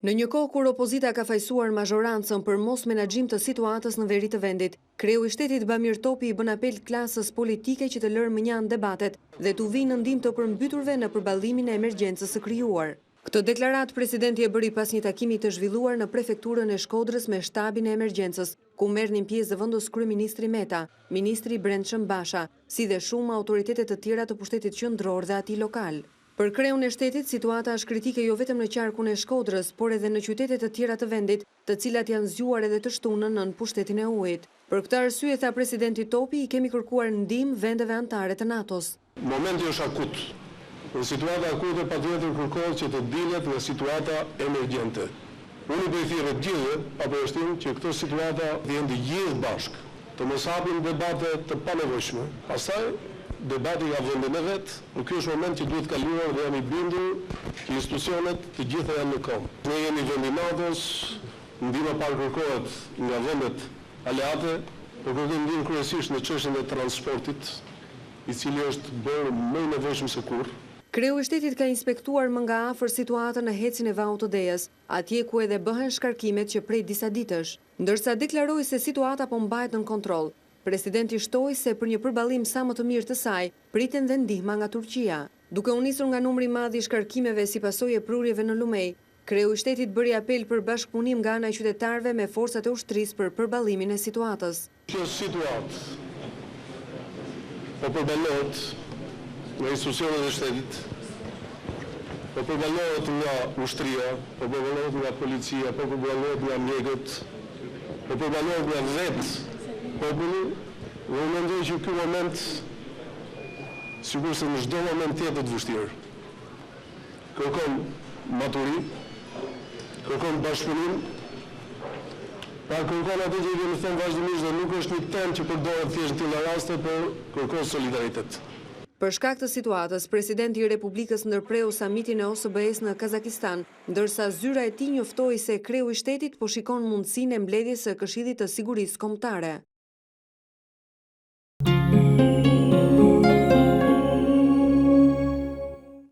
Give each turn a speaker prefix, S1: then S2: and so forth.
S1: Në një kohë kur opozita ka fajsuar mazhorancën për mos menaxhim të situatës në veri të vendit, kreu i shtetit Bamir Topi i bën apel klasës politike që të lërë mënjan debatet dhe t'u vinë në ndihmë të përmbyturve në përballimin e emergjencës së krijuar. Këtë deklarat presidenti e bëri pas një takimi të zhvilluar në prefekturën e Shkodrës me shtabin e emergjencës, ku merrnin pjesë zëvendës kryeministri Meta, ministri i Brendshëm Basha, si dhe shumë autoritetet të tjera të pushtetit qendror dhe atij lokal. Për kreun e shtetit, situata është kritike jo vetëm në qarkun e Shkodrës, por edhe në qytetet të tjera të vendit, të cilat janë zgjuar edhe të shtunën nën pushtetin e ujit. Për këtë arsye, tha presidenti Topi, i kemi kërkuar ndihmë vendeve anëtare të NATO-s.
S2: Momenti është akut. Në situata akute patjetër kërkohet që të dilet nga situata emergjente. Unë i thirrë të gjithë pa përshtim që këtë situata të jenë të gjithë bashkë, të mos hapin debate të panevojshme. Pastaj debati ka vendin e vet, por ky është moment që duhet kaluar dhe jam i bindur që institucionet të gjitha janë në kohë. Ne jemi vendi i NATO-s, ndihma parë kërkohet nga vendet aleate, por kërkojmë ndihmë kryesisht në çështjen e transportit, i cili është bërë më i nevojshëm se kurrë.
S1: Kreu i shtetit ka inspektuar më nga afër situatën në hecin e Vau të Dejas, atje ku edhe bëhen shkarkimet që prej disa ditësh, ndërsa deklaroi se situata po mbahet nën kontroll. Presidenti shtoi se për një përballim sa më të mirë të saj, priten dhe ndihma nga Turqia. Duke u nisur nga numri i madh i shkarkimeve si pasojë e prurjeve në Lumej, kreu i shtetit bëri apel për bashkëpunim nga ana e qytetarëve me forcat e ushtrisë për përballimin e situatës.
S2: Kjo situatë po përballohet nga institucionet e shtetit, po përballohet nga ushtria, po përballohet nga policia, po përballohet nga mjekët, po përballohet nga vetë populli, dhe unë mendoj që ky moment, sigurisht në çdo moment tjetër të vështirë, kërkon maturi, kërkon bashkëpunim, kërkon atë që i kemi thënë vazhdimisht dhe nuk është një temë që përdoret thjesht në tilla raste, por kërkon solidaritet.
S1: Për shkak të situatës, presidenti i Republikës ndërpreu samitin e OSBE-s në Kazakistan, ndërsa zyra e tij njoftoi se kreu i shtetit po shikon mundësinë e mbledhjes së Këshillit të Sigurisë Kombëtare.